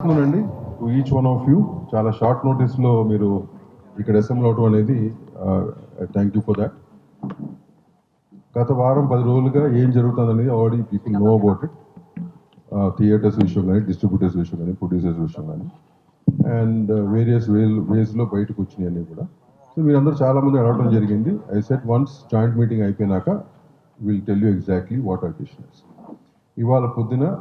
అండి to each one of you చాలా short నోటీస్లో మీరు ఇక్కడ అసెంబ్లీ అవటం అనేది థ్యాంక్ యూ ఫర్ దాట్. గత వారం 10 రోజులుగా ఏం జరుగుతుందనేది already people know about it. Theatres విషయం కానీ, డిస్ట్రిబ్యూటర్స్ విషయం కానీ, ప్రొడ్యూసర్స్ విషయం కానీ అండ్ వేరియస్ వేస్లో బయటకు వచ్చినాయి అన్నీ కూడా. సో మీరందరూ చాలామంది అడగడం జరిగింది. I said once joint meeting అయిపోయినాక will tell you exactly what are decisions. ఇవాళ పొద్దున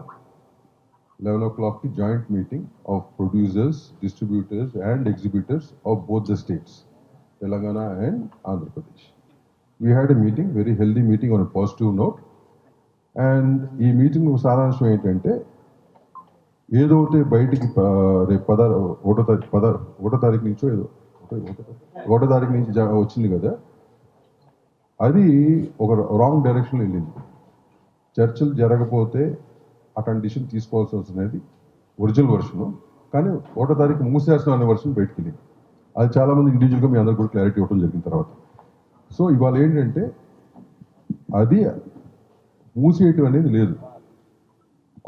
11 o'clock की joint meeting of producers, distributors and exhibitors of both the states, Telangana and Andhra Pradesh. We had a meeting, very healthy meeting on a positive note. And ఈ meeting సారాంశం ఏంటంటే ఏదైతే బయటికి రేపు ఒకటో తారీఖు నుంచో ఏదో ఒకటో తారీఖు నుంచి వచ్చింది కదా, అది ఒక రాంగ్ డైరెక్షన్లో వెళ్ళింది. చర్చలు జరగకపోతే ఆ కండిషన్ తీసుకోవాల్సి వస్తున్నది ఒరిజినల్ వర్షన్, కానీ ఒకటో తారీఖు మూసేస్తాం అనే వర్షన్ బయటకు వెళ్ళింది. అది చాలామంది ఇండివిజువల్గా మీ అందరికీ కూడా క్లారిటీ ఇవ్వడం జరిగిన తర్వాత. సో ఇవాళ ఏంటంటే అది మూసేయటం అనేది లేదు.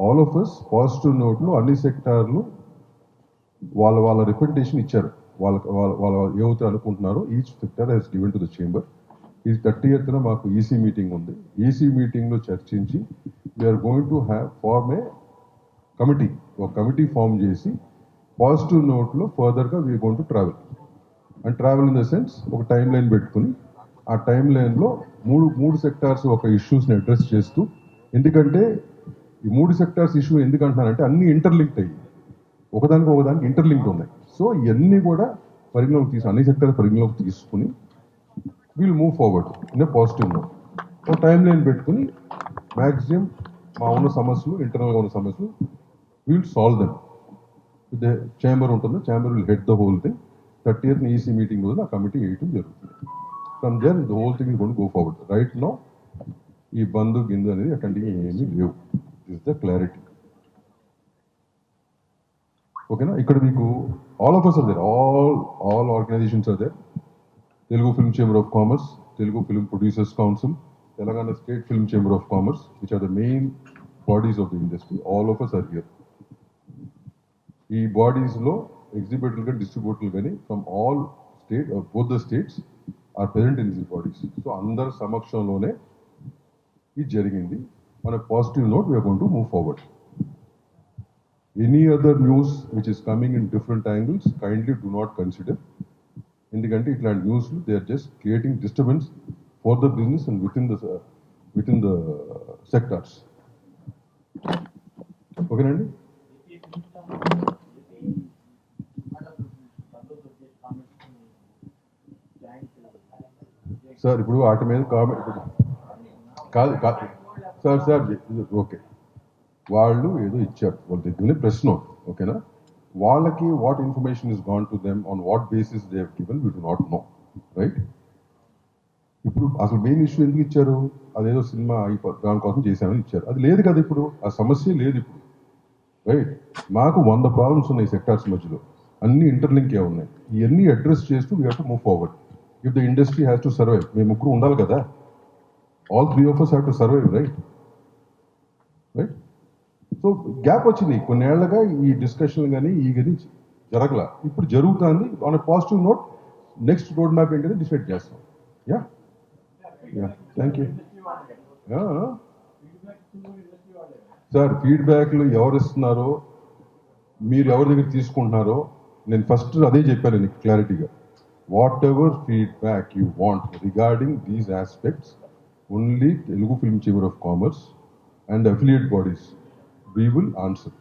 ఆల్ ఆఫ్ అస్ పాజిటివ్ నోట్లో అన్ని సెక్టార్లు వాళ్ళ రిప్రజెంటేషన్ ఇచ్చారు. వాళ్ళ ఏవైతే అనుకుంటున్నారో each sector has given to the chamber. ఈ 30th మాకు ఈసీ మీటింగ్ ఉంది. ఈసీ మీటింగ్లో చర్చించి we are going to form a committee. ఒక కమిటీ ఫామ్ చేసి పాజిటివ్ నోట్లో ఫర్దర్గా we are going to travel in the sense ఒక టైం లైన్ పెట్టుకుని ఆ టైం లైన్లో మూడు సెక్టార్స్ ఒక ఇష్యూస్ని అడ్రస్ చేస్తూ, ఎందుకంటే ఈ 3 సెక్టార్స్ ఇష్యూ ఎందుకంటున్నానంటే అన్ని ఇంటర్లింక్డ్ అయ్యి ఒకదానికి ఇంటర్లింక్డ్ ఉన్నాయి. సో ఇవన్నీ కూడా అన్ని సెక్టార్స్ పరిగణలోకి తీసుకుని we'll move forward in a positive note. ఒక టైం లైన్ పెట్టుకుని మ్యాక్సిమం మా ఉన్న సమస్యలు, ఇంటర్నల్గా ఉన్న సమస్యలు we'll solve them. The chamber ఉంటుంది, chamber will head the whole thing. 30th EC meeting రోజు ఆ కమిటీ వేయటం జరుగుతుంది. From there the whole thing is going to go forward. Right now ఈ బంధు గిందు అనేది అట్లాంటివి ఏమీ లేవు. Is the clarity. ఓకేనా? ఇక్కడ మీకు all of us are there, all organizations are there. Telugu Film Chamber of Commerce, Telugu Film Producers Council, Telangana State Film Chamber of Commerce, which are the main bodies of the industry. All of us are here. ఈ బాడీస్లో ఎగ్జిబిటర్లు కానీ డిస్ట్రిబ్యూటర్లు కానీ from all both the states are present in these bodies. So అందరి సమక్షంలోనే ఇది జరిగింది. On a positive note, we are going to move forward. Any other news which is coming in different angles, kindly do not consider. ఎందుకంటే ఇట్లాంటి న్యూస్లు they are just creating disturbance for the business and within the sectors. ఓకేనండి? Sir ఇప్పుడు వాటి మీద comment కాదు sir okay, వాళ్ళు ఏదో ఇచ్చారు, వాళ్ళ దగ్గర ప్రెస్ నోట్. ఓకేనా? వాళ్ళకి what information is gone to them, on what basis they have given, we do not know. Right? ఇప్పుడు అసలు మెయిన్ ఇష్యూ ఎందుకు ఇచ్చారు? అదేదో సినిమా దానికోసం చేశామని ఇచ్చారు. అది లేదు కదా, ఇప్పుడు ఆ సమస్య లేదు ఇప్పుడు. రైట్? మాకు 100 ప్రాబ్లమ్స్ ఉన్నాయి సెక్టార్స్ మధ్యలో, అన్ని ఇంటర్లింకే ఉన్నాయి. ఇవన్నీ అడ్రస్ చేస్తూ we have to move forward. If the industry has to survive, మేము ముగ్గురు ఉండాలి కదా, all 3 of us have to survive. Right? So gap వచ్చింది కొన్నేళ్లుగా, ఈ డిస్కషన్ కానీ ఈ కానీ జరగల. ఇప్పుడు జరుగుతుంది. On a positive note next road map ఏంటంటే డిసైడ్ చేస్తాం. Yeah thank you sir. ఫీడ్బ్యాక్లు ఎవరు ఇస్తున్నారో, మీరు ఎవరి దగ్గర తీసుకుంటున్నారో, నేను ఫస్ట్ అదే చెప్పాను నీకు క్లారిటీగా. What ever feedback you want regarding these aspects, only Telugu film chamber of commerce and affiliate bodies we will answer.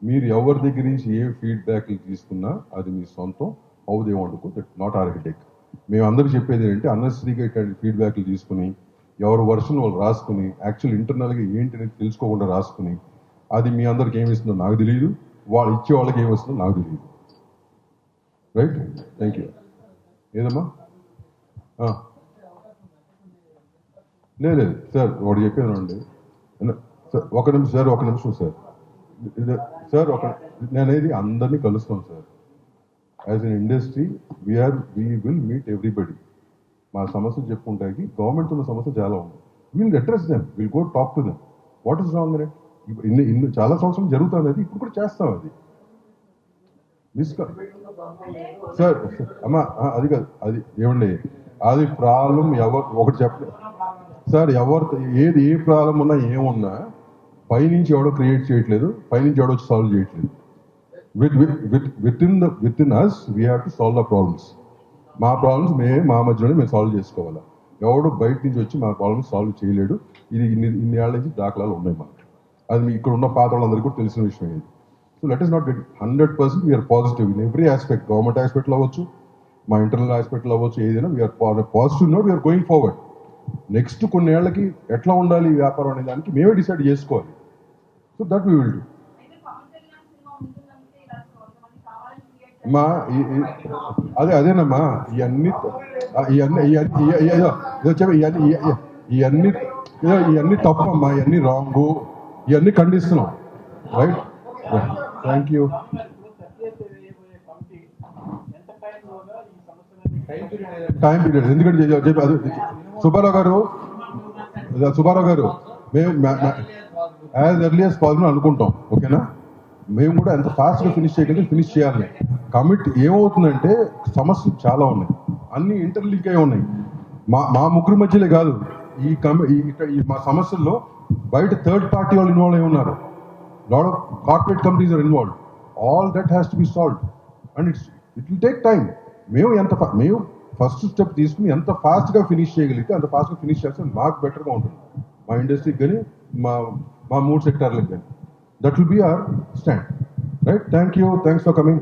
మీరు ఎవరి దగ్గర నుంచి ఏ ఫీడ్బ్యాక్లు తీసుకున్నా అది మీ సొంతం. How they want to go, that not our headache. మేము అందరూ చెప్పేది ఏంటంటే అన్నెసరీగా ఇట్లాంటి ఫీడ్బ్యాక్లు తీసుకుని ఎవరి వర్షన్ వాళ్ళు రాసుకుని యాక్చువల్ ఇంటర్నల్గా ఏంటి అనేది తెలుసుకోకుండా రాసుకుని అది మీ అందరికి ఏమిస్తుందో నాకు తెలియదు, వాళ్ళు ఇచ్చే వాళ్ళకి ఏమిస్తుందో నాకు తెలియదు. రైట్? Thank you. ఏదమ్మా? లేదు సార్, వాడు చెప్పానండి. ఒక నిమిషం సార్. నేనేది అందరినీ కలుస్తాం sir. As an industry we will meet everybody. మా సమస్యలు చెప్పుకుంటాకి గవర్నమెంట్ ఉన్న సమస్యలు చాలా ఉన్నాయి. Will address them, will go talk to them. What is wrong in it? ఇన్ని చాలా సంవత్సరం జరుగుతుంది, అది ఇప్పుడు కూడా చేస్తాం. అది సార్ అమ్మా అది కాదు, అది ఏమండి, అది ప్రాబ్లం ఎవరు ఒకటి చెప్పండి సార్. ఎవరు ఏ ప్రాబ్లం ఉన్నా ఏమున్నా పైనుంచి ఎవడో క్రియేట్ చేయట్లేదు, పైనుంచి ఎవడో సాల్వ్ చేయట్లేదు. Within us we have to solve the problems. మా ప్రాబ్లమ్స్ మా మధ్యలోనే మేము సాల్వ్ చేసుకోవాలి. ఎవడు బయట నుంచి వచ్చి మా ప్రాబ్లమ్స్ సాల్వ్ చేయలేడు. ఇది ఇన్ని ఏళ్ళ నుంచి దాఖలాలు ఉన్నాయి మనకి. అది మీ ఇక్కడ ఉన్న పాత వాళ్ళందరికీ కూడా తెలిసిన విషయం ఇది. So let us not get 100% we're positive in every aspect. Government ఆస్పెక్ట్లో అవ్వచ్చు, మా ఇంటర్నల్ ఆస్పెక్ట్లో అవ్వచ్చు, ఏదైనా we're positive note, we're going forward. Next కొన్ని ఏళ్ళకి ఎట్లా ఉండాలి ఈ వ్యాపారం అనే దానికి మేమే డిసైడ్ చేసుకోవాలి. So that we will do. మా అదేనమ్మా, ఇవన్నీ తప్పమ్మా, ఇవన్నీ రాంగు, ఇవన్నీ ఖండిస్తున్నాం. Right, thank you. Time period ఎందుకంటే సుబ్బారావు గారు మేము యాజ్ ఎర్లీ యాజ్ పాసిబుల్ అనుకుంటాం. ఓకేనా, మేము కూడా ఎంత ఫాస్ట్గా ఫినిష్ చేయగలిగితే ఫినిష్ చేయాలి. కమిట్ ఏమవుతుందంటే సమస్యలు చాలా ఉన్నాయి, అన్ని ఇంటర్లింక్ అయి ఉన్నాయి. మా ముగ్గురు మధ్యలే కాదు, మా సమస్యల్లో బయట థర్డ్ పార్టీ వాళ్ళు ఇన్వాల్వ్ అయి ఉన్నారు. Lot of corporate companies are involved. All that has to be solved and it will take time. మేము ఫస్ట్ స్టెప్ తీసుకుని ఎంత ఫాస్ట్గా ఫినిష్ చేయగలిగితే అంత ఫాస్ట్గా ఫినిష్ చేస్తే మాకు బెటర్గా ఉంటుంది, మా ఇండస్ట్రీకి కానీ మా 3 సెక్టార్లకు కానీ. That will be our stand. Right? Thank you. Thanks for coming.